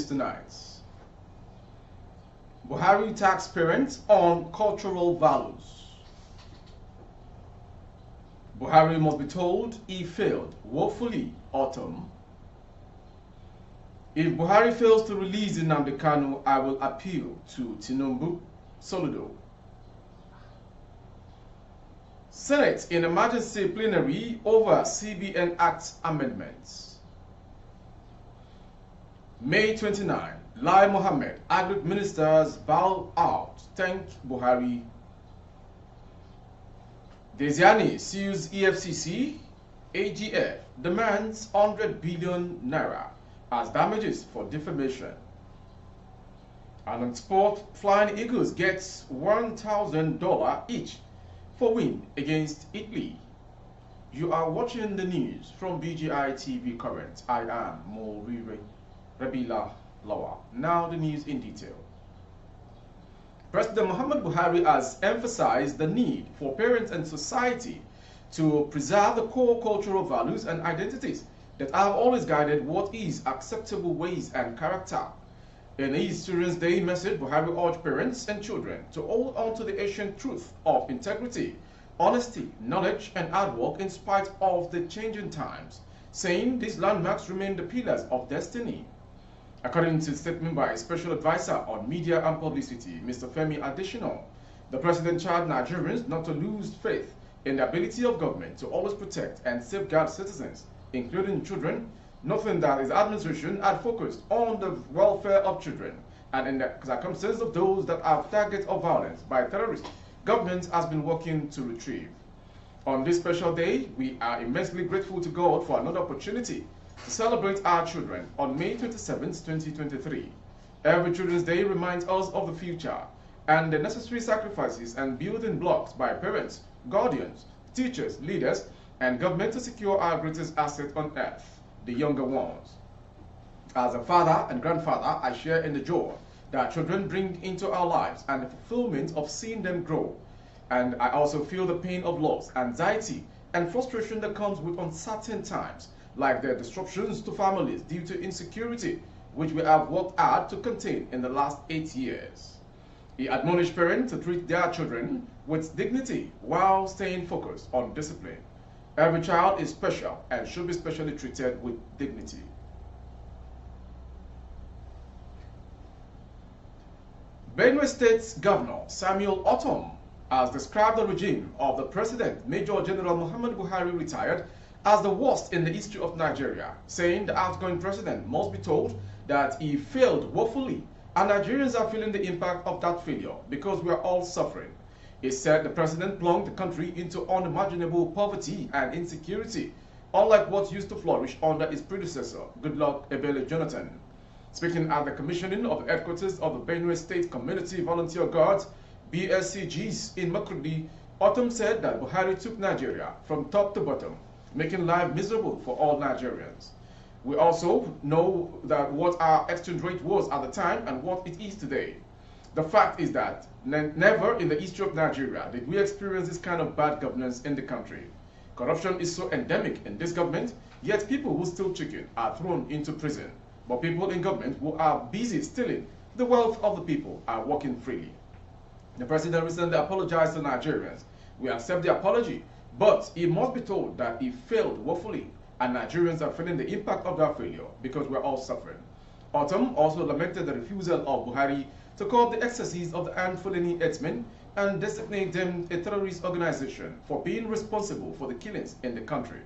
tonight. Buhari tax parents on cultural values. Buhari must be told he failed woefully, Ortom. If Buhari fails to release Nnamdi Kanu, I will appeal to Tinubu, Soludo. Senate in emergency plenary over CBN Act amendments. May 29, Lai Mohammed, Agri ministers bow out, thank Buhari. Desiani sues EFCC, AGF demands 100 billion naira as damages for defamation. And on sport, Flying Eagles gets $1,000 each for win against Italy. You are watching the news from BGI TV Current. I am Morire Rabila Lawa. Now the news in detail. President Muhammad Buhari has emphasized the need for parents and society to preserve the core cultural values and identities that have always guided what is acceptable ways and character. In his Children's Day message, Buhari urged parents and children to hold on to the ancient truth of integrity, honesty, knowledge, and hard work in spite of the changing times, saying these landmarks remain the pillars of destiny. According to a statement by a special advisor on media and publicity, Mr. Femi Adesina, the president charged Nigerians not to lose faith in the ability of government to always protect and safeguard citizens, including children, noting that his administration had focused on the welfare of children, and in the circumstances of those that are targets of violence by terrorists, government has been working to retrieve. On this special day, we are immensely grateful to God for another opportunity to celebrate our children on May 27, 2023. Every Children's Day reminds us of the future and the necessary sacrifices and building blocks by parents, guardians, teachers, leaders, and government to secure our greatest asset on earth, the younger ones. As a father and grandfather, I share in the joy that children bring into our lives and the fulfillment of seeing them grow. And I also feel the pain of loss, anxiety, and frustration that comes with uncertain times, like the disruptions to families due to insecurity, which we have worked hard to contain in the last 8 years. He admonished parents to treat their children with dignity while staying focused on discipline. Every child is special and should be specially treated with dignity. Benue State's Governor Samuel Ortom has described the regime of the President Major General Muhammad Buhari retired as the worst in the history of Nigeria, saying the outgoing president must be told that he failed woefully, and Nigerians are feeling the impact of that failure because we are all suffering. He said the president plunged the country into unimaginable poverty and insecurity, unlike what used to flourish under his predecessor, Goodluck Ebele Jonathan. Speaking at the commissioning of the headquarters of the Benue State Community Volunteer Guards, BSCGs in Makurdi, Ortom said that Buhari took Nigeria from top to bottom, making life miserable for all Nigerians. We also know that what our exchange rate was at the time and what it is today. The fact is that never in the history of Nigeria did we experience this kind of bad governance in the country. Corruption is so endemic in this government, yet people who steal chicken are thrown into prison. But people in government who are busy stealing the wealth of the people are working freely. The president recently apologized to Nigerians. We accept the apology, but he must be told that he failed woefully, and Nigerians are feeling the impact of that failure because we're all suffering. Ortom also lamented the refusal of Buhari to curb the excesses of the armed Fùly herdsmen and designate them a terrorist organization for being responsible for the killings in the country.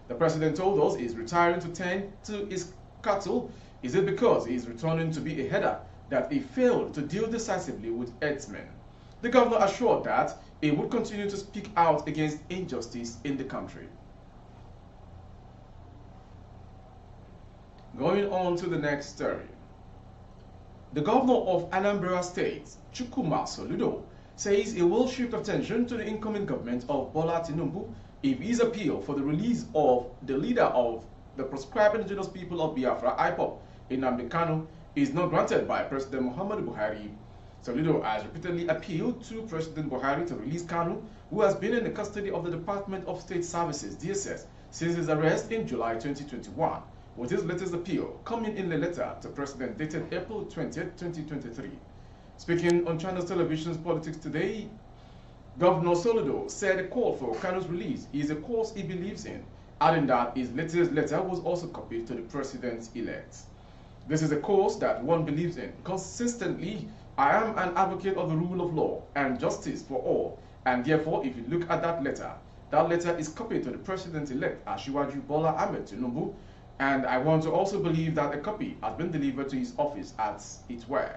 The president told us he is retiring to tend to his cattle. Is it because he is returning to be a header that he failed to deal decisively with herdsmen? The governor assured that he would continue to speak out against injustice in the country. Going on to the next story. The governor of Anambra State, Chukwuma Soludo, says he will shift attention to the incoming government of Bola Tinubu if his appeal for the release of the leader of the proscribed indigenous people of Biafra, IPOB, Nnamdi Kanu, is not granted by President Muhammadu Buhari. Soludo has repeatedly appealed to President Buhari to release Kanu, who has been in the custody of the Department of State Services, DSS, since his arrest in July 2021, with his latest appeal coming in a letter to President dated April 20th, 2023. Speaking on Channels Television's Politics Today, Governor Soludo said a call for Kanu's release is a course he believes in, adding that his latest letter was also copied to the president-elect. This is a course that one believes in. Consistently, I am an advocate of the rule of law and justice for all, and therefore, if you look at that letter is copied to the president-elect Asiwaju Bola Ahmed Tinubu, and I want to also believe that a copy has been delivered to his office as it were.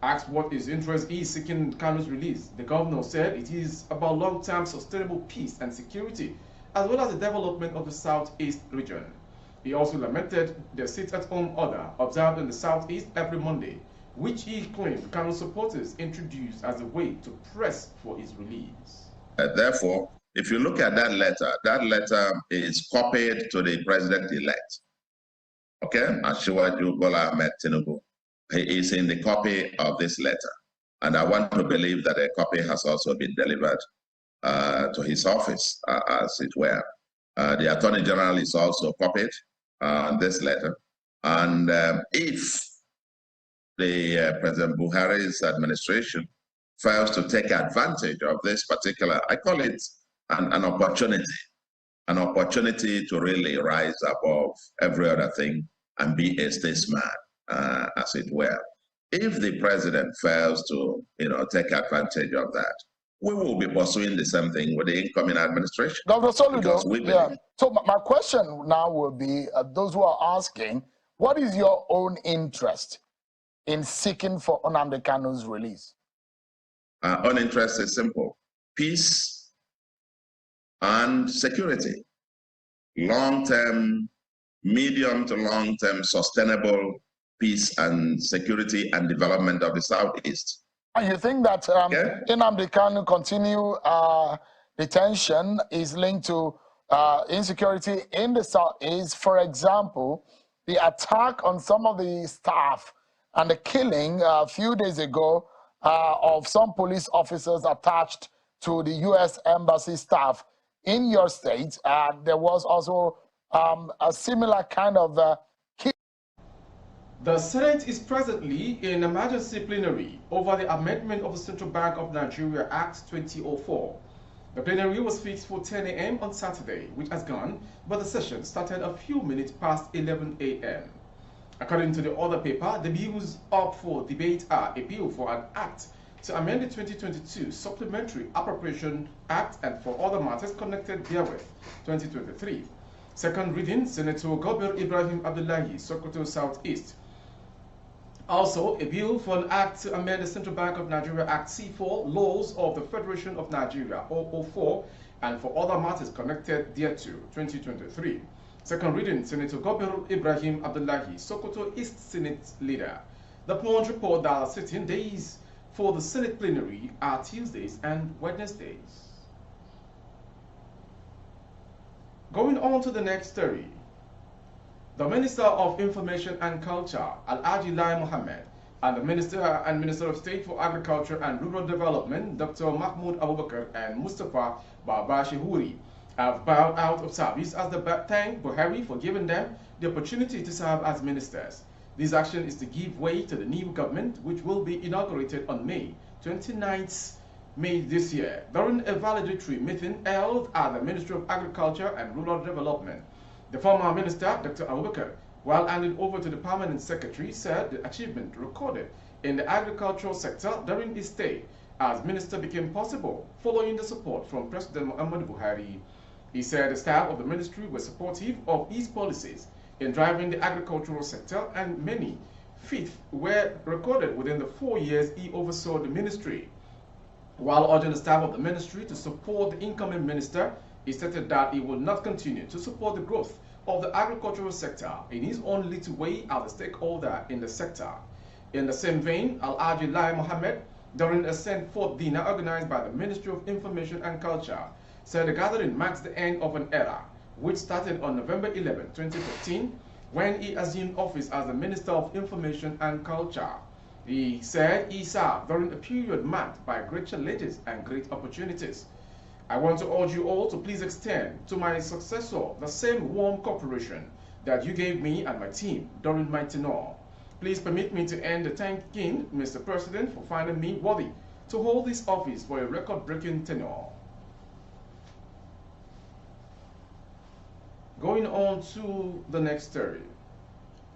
Asked what his interest is seeking Kanu's release, the governor said it is about long-term sustainable peace and security, as well as the development of the Southeast region. He also lamented the sit-at-home order observed in the Southeast every Monday, which he claimed Kanu supporters introduced as a way to press for his release. Therefore, if you look at that letter is copied to the president-elect. Okay, Asiwaju Bola Ahmed Tinubu. He is in the copy of this letter. And I want to believe that a copy has also been delivered to his office, as it were. The Attorney General is also copied on this letter. And if the President Buhari's administration fails to take advantage of this particular, I call it an opportunity to really rise above every other thing and be a statesman, as it were. If the president fails to, take advantage of that, we will be pursuing the same thing with the incoming administration. Dr. Soludo, so my question now will be, those who are asking, what is your own interest in seeking for Nnamdi Kanu's release? Our own interest is simple: peace and security. Long-term, medium to long-term sustainable peace and security and development of the Southeast. And you think that Nnamdi Kanu continue detention is linked to insecurity in the Southeast? For example, the attack on some of the staff and the killing a few days ago of some police officers attached to the U.S. Embassy staff in your state. There was also a similar kind of The Senate is presently in emergency plenary over the amendment of the Central Bank of Nigeria Act 2004. The plenary was fixed for 10 a.m. on Saturday, which has gone, but the session started a few minutes past 11 a.m. According to the other paper, the bills up for debate are a bill for an act to amend the 2022 Supplementary Appropriation Act and for other matters connected therewith, 2023. Second reading, Senator Gobir Ibrahim Abdullahi, Sokoto Southeast. Also, a bill for an act to amend the Central Bank of Nigeria Act C4, Laws of the Federation of Nigeria, 004, and for other matters connected thereto, 2023. Second reading, Senator Gobir Ibrahim Abdullahi, Sokoto East Senate Leader. The Punch report that the sitting days for the Senate plenary are Tuesdays and Wednesdays. Going on to the next story. The Minister of Information and Culture, Alhaji Lai Mohammed, and the Minister of State for Agriculture and Rural Development, Dr. Mahmoud Abubakar and Mustafa Babashi Huri, have bowed out of service as they thank Buhari for giving them the opportunity to serve as ministers. This action is to give way to the new government, which will be inaugurated on May 29th this year, during a valedictory meeting held at the Ministry of Agriculture and Rural Development. The former minister, Dr. Abubakar, while handed over to the permanent secretary, said the achievement recorded in the agricultural sector during his stay as minister became possible following the support from President Muhammadu Buhari. He said the staff of the ministry were supportive of his policies in driving the agricultural sector, and many feats were recorded within the 4 years he oversaw the ministry. While urging the staff of the ministry to support the incoming minister, he stated that he will not continue to support the growth of the agricultural sector in his own little way as a stakeholder in the sector. In the same vein, Alhaji Lai Mohammed, during a sent-forth dinner organized by the Ministry of Information and Culture, said the gathering marks the end of an era, which started on November 11, 2015, when he assumed office as the Minister of Information and Culture. He said he served during a period marked by great challenges and great opportunities. I want to urge you all to please extend to my successor the same warm cooperation that you gave me and my team during my tenure. Please permit me to end thanking Mr. President for finding me worthy to hold this office for a record-breaking tenure. Going on to the next story.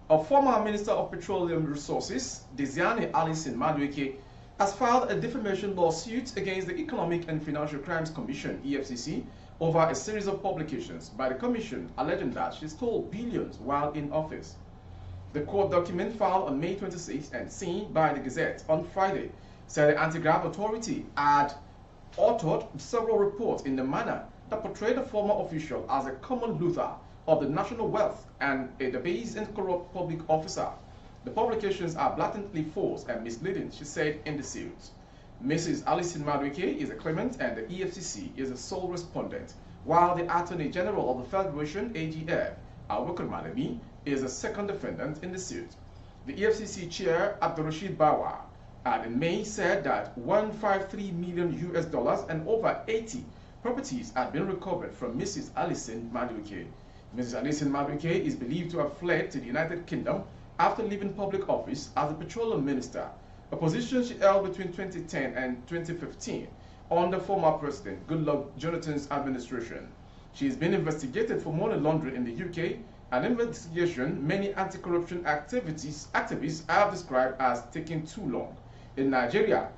A former Minister of Petroleum Resources, Desiane Alison Madueke, has filed a defamation lawsuit against the Economic and Financial Crimes Commission, EFCC, over a series of publications by the Commission alleging that she stole billions while in office. The court document filed on May 26 and seen by the Gazette on Friday said the Anti-Graft Authority had authored several reports in the manner that portrayed the former official as a common looter of the national wealth and a debased and corrupt public officer. The publications are blatantly false and misleading, she said in the suit. Mrs. Alison Madueke is a claimant and the EFCC is a sole respondent, while the Attorney General of the Federation, AGF, Abubakar Malami, is a second defendant in the suit. The EFCC chair, Abdurrashid Bawa, had in May said that $153 million and over 80 properties had been recovered from Mrs. Alison Madueke. Mrs. Alison Madueke is believed to have fled to the United Kingdom after leaving public office as the petroleum minister, a position she held between 2010 and 2015 under former President Goodluck Jonathan's administration. She is being investigated for money laundering in the UK, an investigation many anti-corruption activists have described as taking too long. In Nigeria,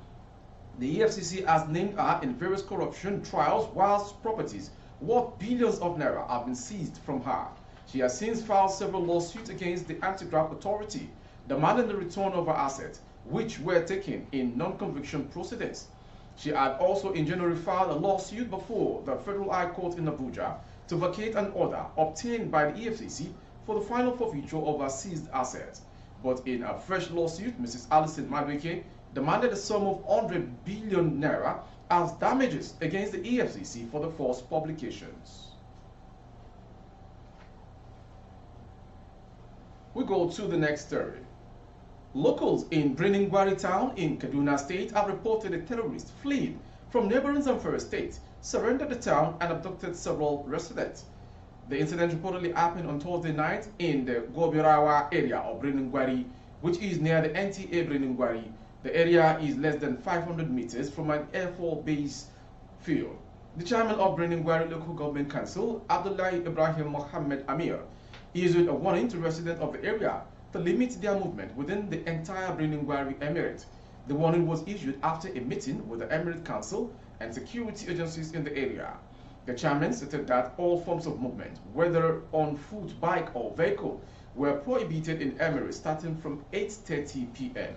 the EFCC has named her in various corruption trials whilst properties worth billions of naira have been seized from her. She has since filed several lawsuits against the Anti-Graft Authority, demanding the return of her assets, which were taken in non-conviction proceedings. She had also in January filed a lawsuit before the Federal High Court in Abuja to vacate an order obtained by the EFCC for the final forfeiture of her seized assets. But in a fresh lawsuit, Mrs. Alison Madueke demanded a sum of 100 billion naira as damages against the EFCC for the false publications. We go to the next story. Locals in Briningwari town in Kaduna State have reported a terrorist fleeing from neighboring Zamfara state surrendered the town and abducted several residents. The incident reportedly happened on Thursday night in the Gobirawa area of Briningwari, which is near the NTA Briningwari. The area is less than 500 meters from an Air Force base field. The chairman of Briningwari Local Government Council, Abdullahi Ibrahim Mohammed Amir, issued a warning to residents of the area to limit their movement within the entire Briningwari Emirate. The warning was issued after a meeting with the Emirate Council and security agencies in the area. The chairman stated that all forms of movement, whether on foot, bike, or vehicle, were prohibited in Emirate starting from 8:30 p.m.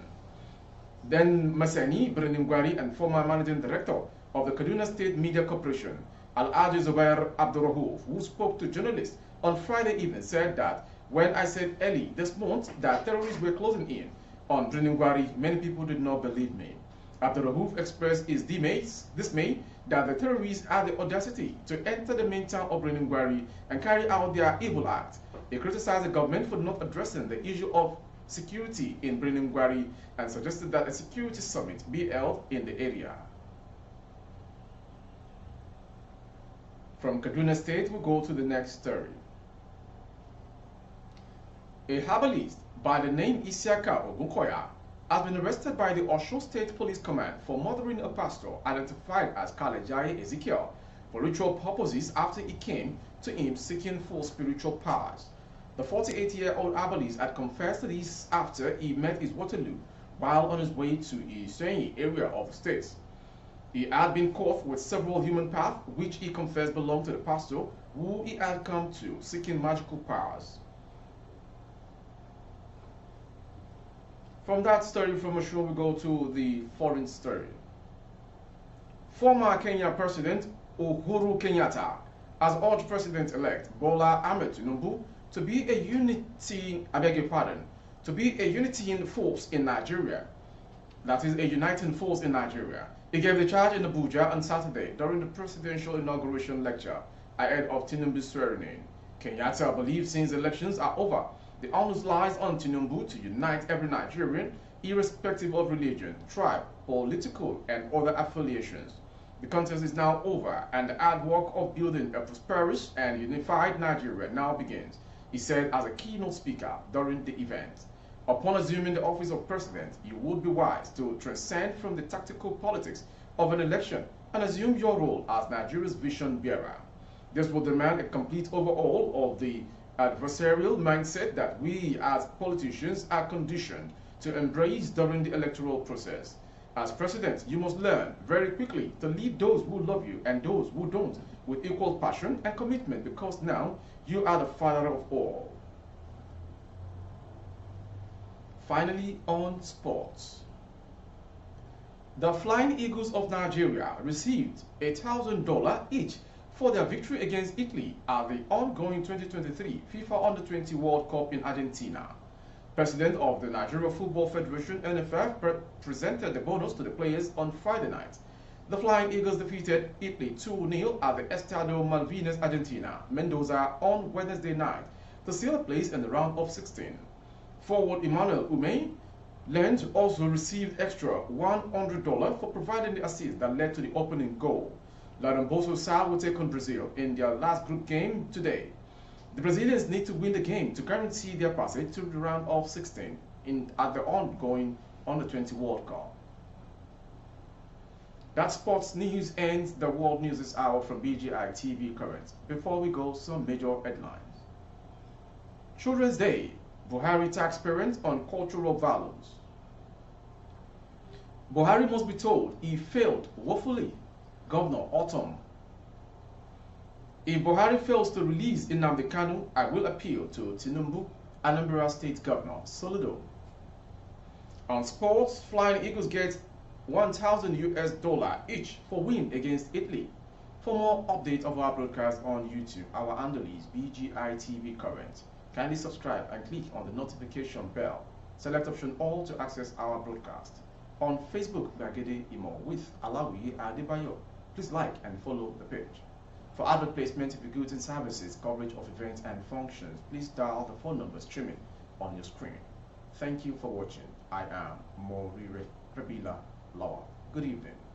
Then Masani Briningwari and former managing director of the Kaduna State Media Corporation, Al-Aji Zubair Abdurrahuf, who spoke to journalists on Friday evening, said that when I said early this month that terrorists were closing in on Briningwari, many people did not believe me. Abdurrahuf expressed his dismay that the terrorists had the audacity to enter the main town of Briningwari and carry out their evil act. He criticized the government for not addressing the issue of security in Briningwari and suggested that a security summit be held in the area. From Kaduna State, we go to the next story. A herbalist by the name Isiaka Ogunkoya has been arrested by the Ortom State Police Command for murdering a pastor identified as Kalejaye Ezekiel for ritual purposes after he came to him seeking for spiritual powers. The 48-year-old herbalist had confessed to this after he met his Waterloo while on his way to Isenyi area of the state. He had been caught with several human parts which he confessed belonged to the pastor who he had come to seeking magical powers. From that story from Ashur, we go to the foreign story. Former Kenya President Uhuru Kenyatta has urged President-elect Bola Ahmed Tinubu to be a unifying force in Nigeria. That is, a uniting force in Nigeria. He gave the charge in Abuja on Saturday during the presidential inauguration lecture ahead of Tinubu's swearing-in. Kenyatta believes since elections are over, the onus lies on Tinubu to unite every Nigerian, irrespective of religion, tribe, political, and other affiliations. The contest is now over, and the hard work of building a prosperous and unified Nigeria now begins. He said as a keynote speaker during the event, upon assuming the office of president, you would be wise to transcend from the tactical politics of an election and assume your role as Nigeria's vision bearer. This will demand a complete overhaul of the adversarial mindset that we as politicians are conditioned to embrace during the electoral process. As president, you must learn very quickly to lead those who love you and those who don't with equal passion and commitment, because now you are the father of all. Finally, on sports. The Flying Eagles of Nigeria received $1,000 each for their victory against Italy at the ongoing 2023 FIFA Under-20 World Cup in Argentina. President of the Nigeria Football Federation, NFF, presented the bonus to the players on Friday night. The Flying Eagles defeated Italy 2-0 at the Estadio Malvinas, Argentina, Mendoza on Wednesday night to seal a place in the round of 16. Forward Emmanuel Umeh Lenge also received extra $100 for providing the assist that led to the opening goal. Laramboso Sá will take on Brazil in their last group game today. The Brazilians need to win the game to guarantee their passage to the round of 16 at the ongoing Under-20 World Cup. That sports news ends the World News this hour from BGI TV Current. Before we go, some major headlines. Children's Day. Buhari tax parents on cultural values. Buhari must be told he failed woefully. Governor Ortom. If Buhari fails to release Nnamdi Kanu, I will appeal to Tinubu, Anambra State Governor Soludo. On sports, Flying Eagles get $1,000 each for win against Italy. For more updates of our broadcast on YouTube, our handle is BGI TV Current. Kindly subscribe and click on the notification bell. Select option all to access our broadcast. On Facebook, Gbagede Imo with Alawi Adebayo. Please like and follow the page. For advert placement of your goods and services, coverage of events and functions, please dial the phone number streaming on your screen. Thank you for watching. I am Morire Prebila Lawa. Good evening.